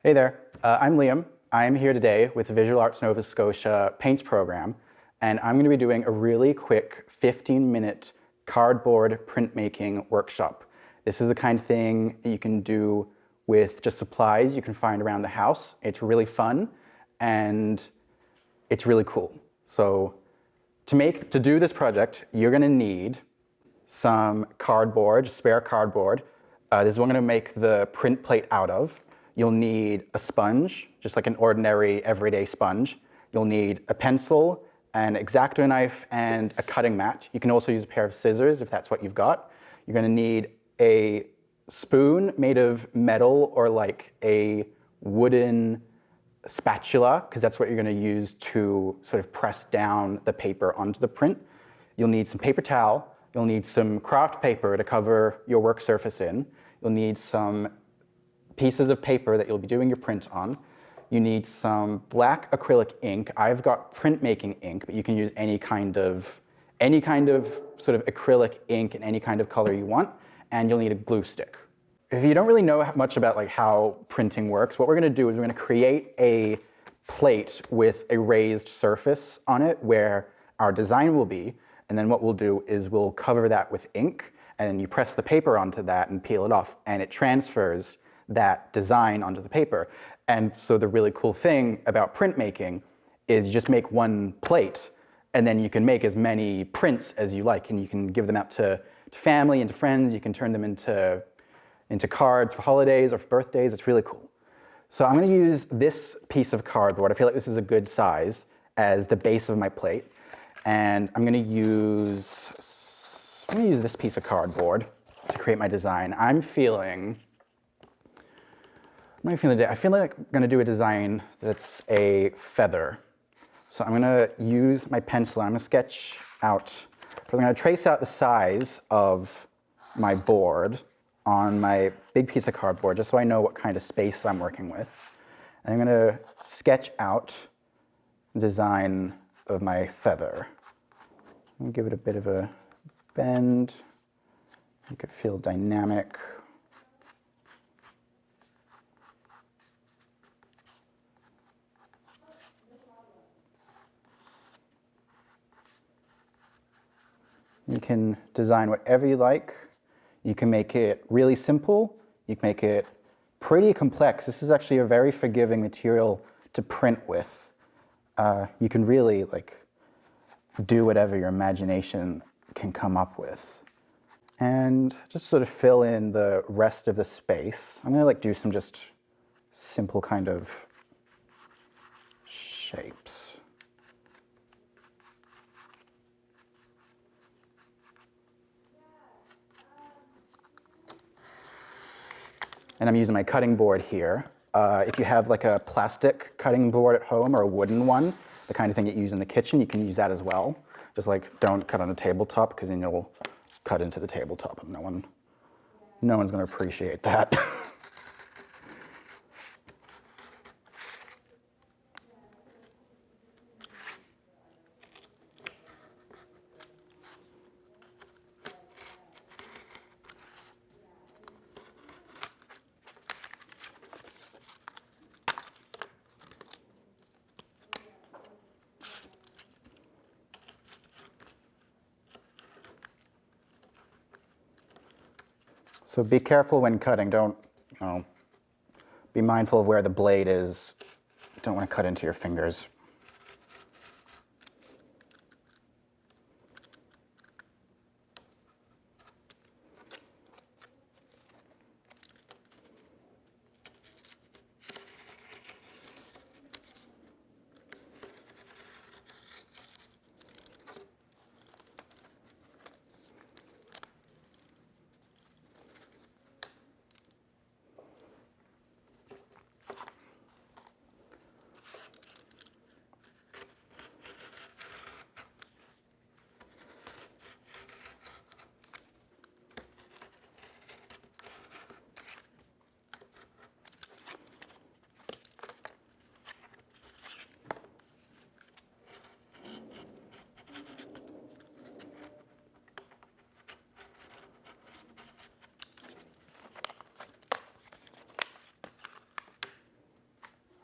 Hey there, I'm Liam. I'm here today with the Visual Arts Nova Scotia Paints program, and I'm going to be doing a really quick 15-minute cardboard printmaking workshop. This is the kind of thing that you can do with just supplies you can find around the house. It's really fun and it's really cool. So to do this project, you're going to need some cardboard, spare cardboard. This is what I'm going to make the print plate out of. You'll need a sponge, just like an ordinary everyday sponge. You'll need a pencil, an X-Acto knife, and a cutting mat. You can also use a pair of scissors if that's what you've got. You're going to need a spoon made of metal or like a wooden spatula, because that's what you're going to use to sort of press down the paper onto the print. You'll need some paper towel. You'll need some craft paper to cover your work surface in. You'll need some pieces of paper that you'll be doing your print on. You need some black acrylic ink. I've got printmaking ink, but you can use any kind of sort of acrylic ink in any kind of color you want. And you'll need a glue stick. If you don't really know much about like how printing works, what we're going to do is we're going to create a plate with a raised surface on it where our design will be. And then what we'll do is we'll cover that with ink, and you press the paper onto that and peel it off, and it transfers that design onto the paper. And so the really cool thing about printmaking is you just make one plate, and then you can make as many prints as you like, and you can give them out to family and to friends. You can turn them into cards for holidays or for birthdays. It's really cool. So I'm going to use this piece of cardboard. I feel like this is a good size as the base of my plate. And I'm going to use this piece of cardboard to create my design. I feel like I'm going to do a design that's a feather. So I'm going to use my pencil. I'm going to sketch out. I'm going to trace out the size of my board on my big piece of cardboard, just so I know what kind of space I'm working with. And I'm going to sketch out the design of my feather. I'm going to give it a bit of a bend, make it feel dynamic. You can design whatever you like. You can make it really simple. You can make it pretty complex. This is actually a very forgiving material to print with. You can really do whatever your imagination can come up with. And just sort of fill in the rest of the space. I'm going to do some just simple kind of shapes. And I'm using my cutting board here. If you have like a plastic cutting board at home or a wooden one, the kind of thing that you use in the kitchen, you can use that as well. Just don't cut on a tabletop, because then you'll cut into the tabletop and no one's going to appreciate that. So be careful when cutting. Don't, be mindful of where the blade is. Don't want to cut into your fingers.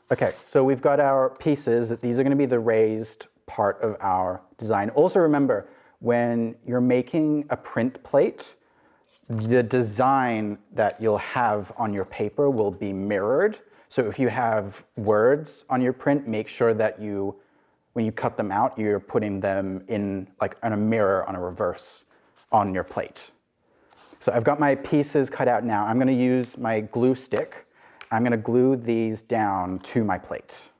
Okay, so we've got our pieces. These are going to be the raised part of our design. Also remember, when you're making a print plate, the design that you'll have on your paper will be mirrored. So if you have words on your print, make sure that when you cut them out, you're putting them in like on a mirror on a reverse on your plate. So I've got my pieces cut out now. I'm going to use my glue stick. I'm going to glue these down to my plate.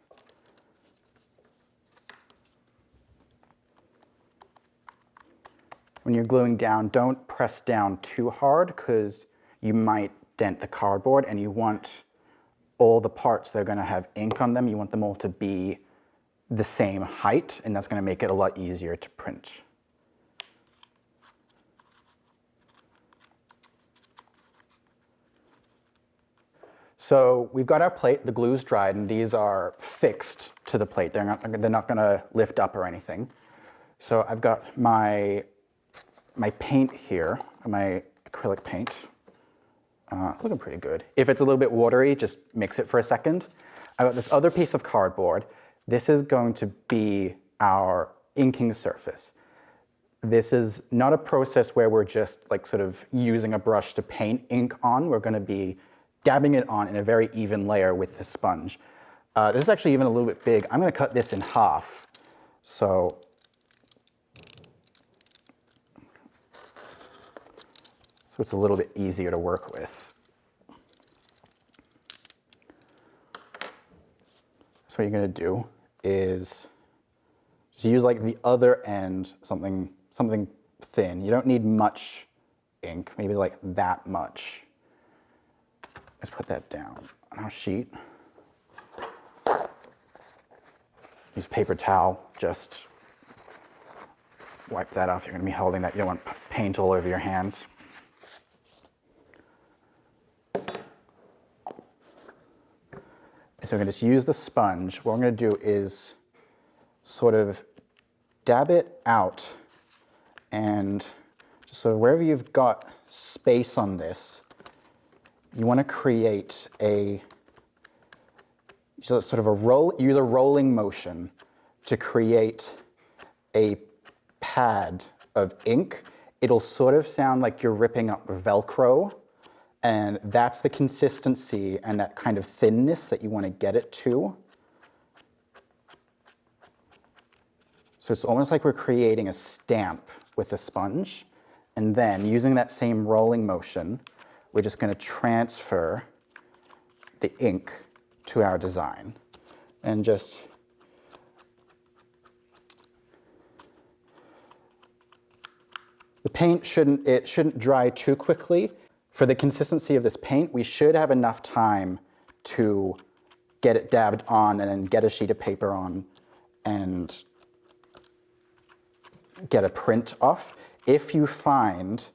When you're gluing down, don't press down too hard because you might dent the cardboard, and you want all the parts that are going to have ink on them, you want them all to be the same height, and that's going to make it a lot easier to print. So we've got our plate, the glue's dried, and these are fixed to the plate. They're not going to lift up or anything. So I've got my paint here, my acrylic paint. Looking pretty good. If it's a little bit watery, just mix it for a second. I've got this other piece of cardboard. This is going to be our inking surface. This is not a process where we're just like sort of using a brush to paint ink on. We're going to be dabbing it on in a very even layer with the sponge. This is actually even a little bit big. I'm going to cut this in half. So it's a little bit easier to work with. So what you're going to do is just use like the other end, something thin. You don't need much ink, maybe like that much. Let's put that down on our sheet. Use paper towel, just wipe that off. You're going to be holding that. You don't want paint all over your hands. So we're going to just use the sponge. What I'm going to do is sort of dab it out, and just so wherever you've got space on this, you want to create a sort of use a rolling motion to create a pad of ink. It'll sort of sound like you're ripping up Velcro. And that's the consistency and that kind of thinness that you want to get it to. So it's almost like we're creating a stamp with a sponge. And then using that same rolling motion, we're just going to transfer the ink to our design. And just the paint shouldn't dry too quickly. For the consistency of this paint, we should have enough time to get it dabbed on and then get a sheet of paper on and get a print off. If you find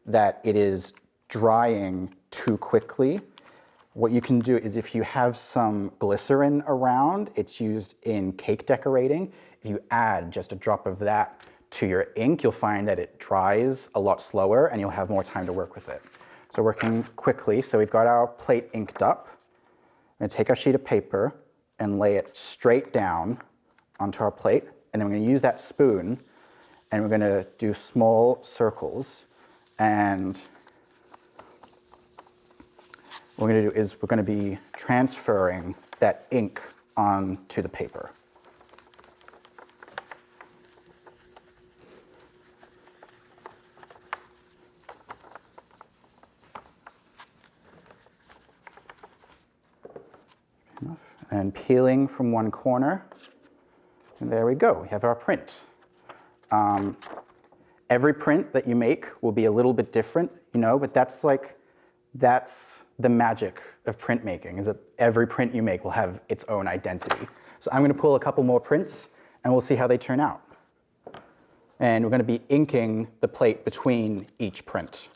that it is drying too quickly, what you can do is if you have some glycerin around, it's used in cake decorating. If you add just a drop of that to your ink, you'll find that it dries a lot slower and you'll have more time to work with it. So working quickly, so we've got our plate inked up. I'm going to take our sheet of paper and lay it straight down onto our plate, and then we're going to use that spoon, and we're going to do small circles. And what we're going to do is we're going to be transferring that ink onto the paper. And peeling from one corner, and there we go, we have our print. Every print that you make will be a little bit different, but that's the magic of printmaking, is that every print you make will have its own identity. So I'm going to pull a couple more prints, and we'll see how they turn out. And we're going to be inking the plate between each print.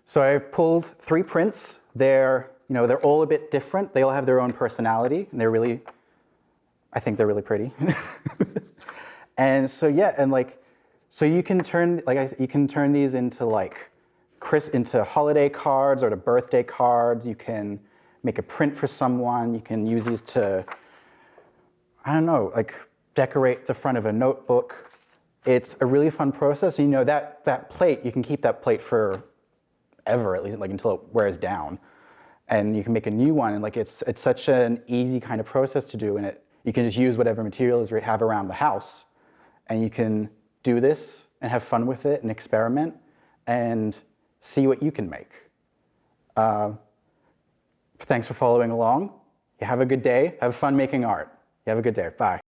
So I've pulled 3 prints. They're all a bit different. They all have their own personality, and I think they're really pretty. And so yeah, and so you can turn you can turn these into into holiday cards or to birthday cards. You can make a print for someone. You can use these to, I don't know, decorate the front of a notebook. It's a really fun process. And that plate, you can keep that plate for ever, at least until it wears down. And you can make a new one, and it's such an easy kind of process to do, and you can just use whatever materials you have around the house, and you can do this and have fun with it and experiment and see what you can make. Thanks for following along. You have a good day. Have fun making art. You have a good day. Bye.